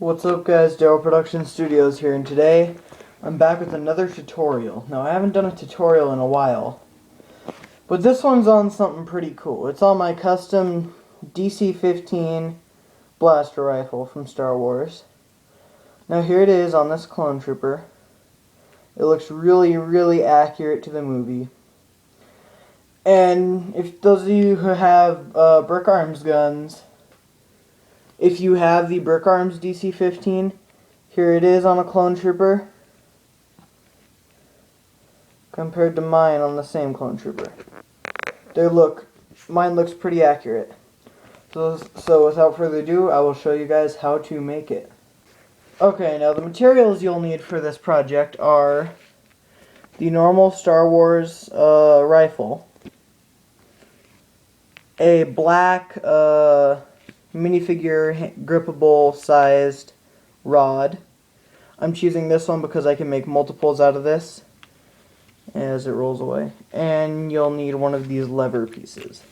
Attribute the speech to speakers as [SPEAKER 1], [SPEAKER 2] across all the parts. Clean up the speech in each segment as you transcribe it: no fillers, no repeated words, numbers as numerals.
[SPEAKER 1] What's up guys, Daryl Production Studios here, and today I'm back with another tutorial. Now I haven't done a tutorial in a while, but this one's on something pretty cool. It's on my custom DC-15 blaster rifle from Star Wars. Now here it is on this clone trooper. It looks really accurate to the movie. And if those of you who have brick arms guns, if you have the Brick Arms DC-15, here it is on a clone trooper compared to mine on the same clone trooper. Mine looks pretty accurate. So without further ado, I will show you guys how to make it. Okay, now the materials you'll need for this project are the normal Star Wars rifle, a black minifigure grippable sized rod. I'm choosing this one because I can make multiples out of this as it rolls away. And you'll need one of these lever pieces.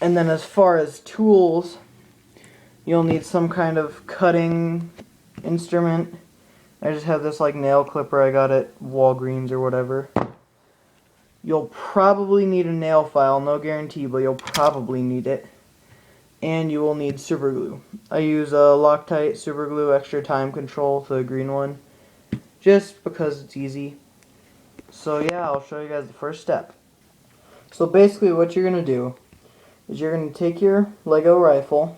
[SPEAKER 1] And then as far as tools, you'll need some kind of cutting instrument. I just have this like nail clipper I got at Walgreens or whatever. You'll probably need a nail file, no guarantee, but you'll probably need it. And you will need super glue. I use a Loctite super glue extra time control, the green one, just because it's easy. So yeah, I'll show you guys the first step. So basically what you're going to do is you're going to take your Lego rifle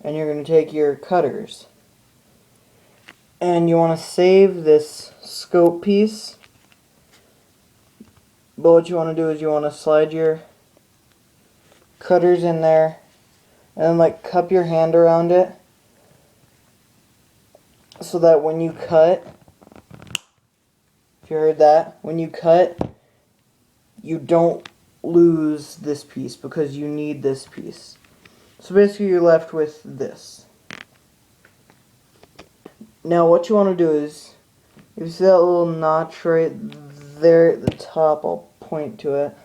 [SPEAKER 1] and you're going to take your cutters. And you want to save this scope piece. But what you want to do is you want to slide your cutters in there and then like cup your hand around it so that when you cut, if you heard that, when you cut, you don't lose this piece because you need this piece. So basically you're left with this. Now what you want to do is, if you see that little notch right there at the top, I'll point to it.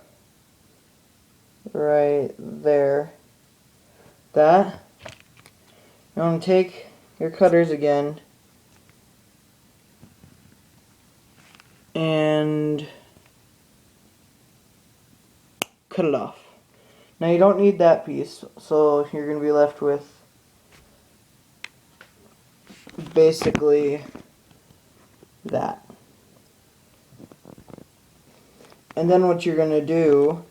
[SPEAKER 1] Right there. That. You want to take your cutters again and cut it off. Now you don't need that piece, so you're going to be left with basically that. And then what you're going to do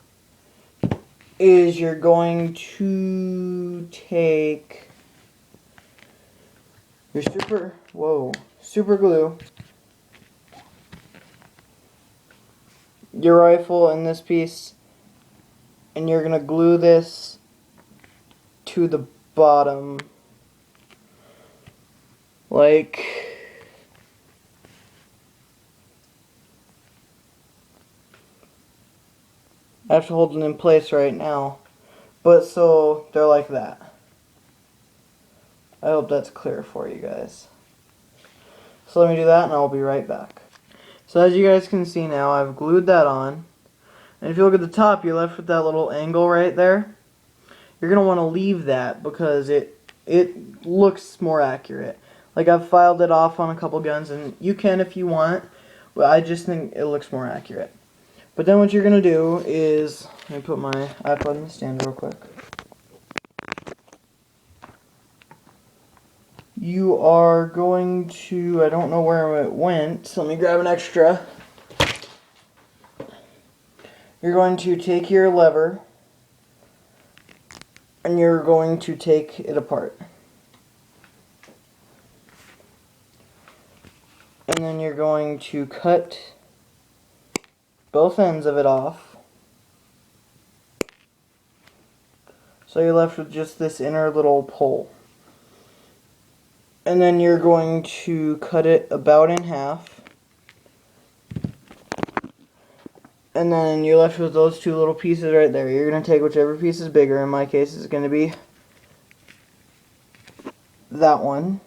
[SPEAKER 1] is you're going to take your super glue, your rifle and this piece, and you're going to glue this to the bottom like I have to hold it in place right now, but so they're like that. I hope that's clear for you guys. So let me do that and I'll be right back. So as you guys can see now, I've glued that on. And if you look at the top, you're left with that little angle right there. You're going to want to leave that because it looks more accurate. Like I've filed it off on a couple guns, and you can if you want, but I just think it looks more accurate. But then what you're going to do is, let me put my iPod in the stand real quick. You are going to, I don't know where it went, so let me grab an extra. You're going to take your lever and you're going to take it apart. And then you're going to cut both ends of it off. So you're left with just this inner little pole. And then you're going to cut it about in half. And then you're left with those two little pieces right there. You're going to take whichever piece is bigger. In my case, it's going to be that one.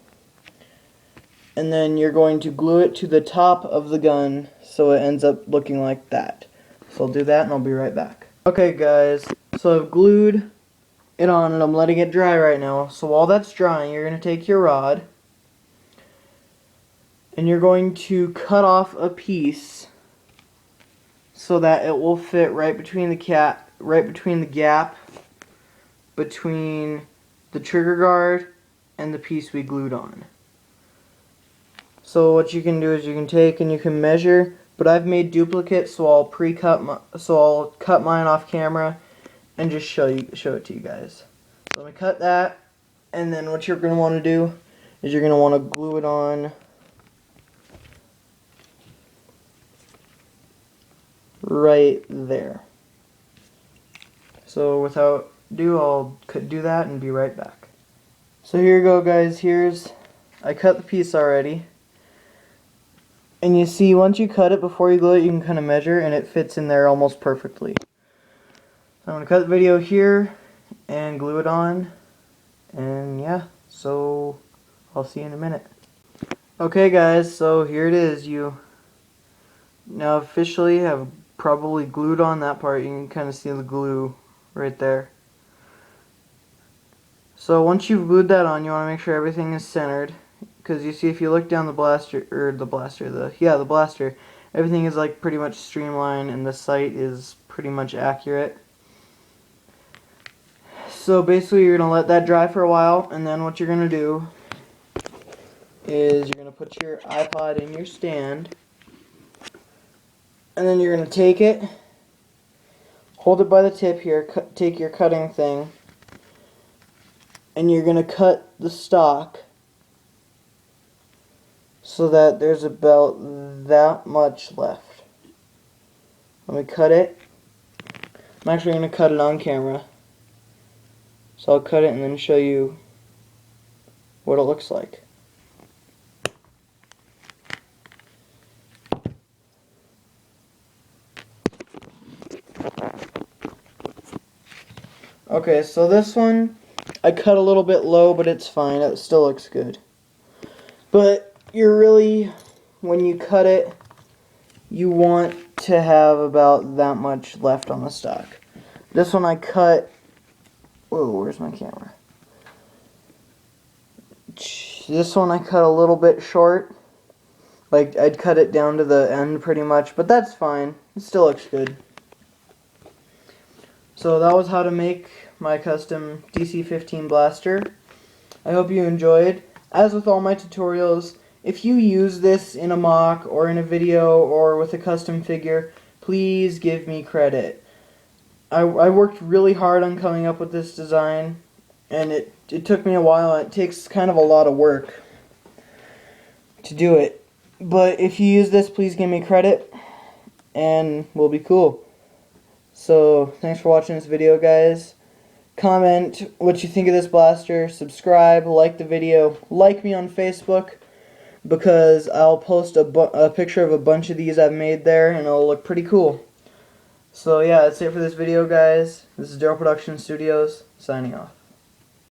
[SPEAKER 1] And then you're going to glue it to the top of the gun so it ends up looking like that. So I'll do that and I'll be right back. Okay guys, so I've glued it on and I'm letting it dry right now. So while that's drying, you're going to take your rod and you're going to cut off a piece so that it will fit right between the gap between the trigger guard and the piece we glued on. So what you can do is you can take and you can measure, but I've made duplicates, so I'll cut mine off camera and just show it to you guys. So let me cut that, and then what you're going to want to do is you're going to want to glue it on right there. So without ado, I'll do that and be right back. So here you go, guys. I cut the piece already. And you see, once you cut it before you glue it, you can kind of measure, and it fits in there almost perfectly. So I'm going to cut the video here and glue it on. And yeah, so I'll see you in a minute. Okay guys, so here it is. You now officially have probably glued on that part. You can kind of see the glue right there. So once you've glued that on, you want to make sure everything is centered. Because you see, if you look down the blaster, everything is like pretty much streamlined and the sight is pretty much accurate. So basically you're going to let that dry for a while, and then what you're going to do is you're going to put your iPod in your stand, and then you're going to take it, hold it by the tip here, take your cutting thing, and you're going to cut the stock so that there's about that much left. Let me cut it. I'm actually going to cut it on camera. So I'll cut it and then show you what it looks like. Okay, so this one I cut a little bit low, but it's fine. It still looks good. But when you cut it, you want to have about that much left on the stock. This one I cut. Whoa, where's my camera? This one I cut a little bit short. Like, I'd cut it down to the end pretty much, but that's fine. It still looks good. So that was how to make my custom DC-15 blaster. I hope you enjoyed. As with all my tutorials, if you use this in a mock or in a video or with a custom figure, please give me credit. I worked really hard on coming up with this design, and it took me a while, and it takes kind of a lot of work to do it. But if you use this, please give me credit, and we'll be cool. So, thanks for watching this video, guys. Comment what you think of this blaster, subscribe, like the video, like me on Facebook, because I'll post a picture of a bunch of these I've made there, and it'll look pretty cool. So yeah, that's it for this video, guys. This is Daryl Production Studios, signing off.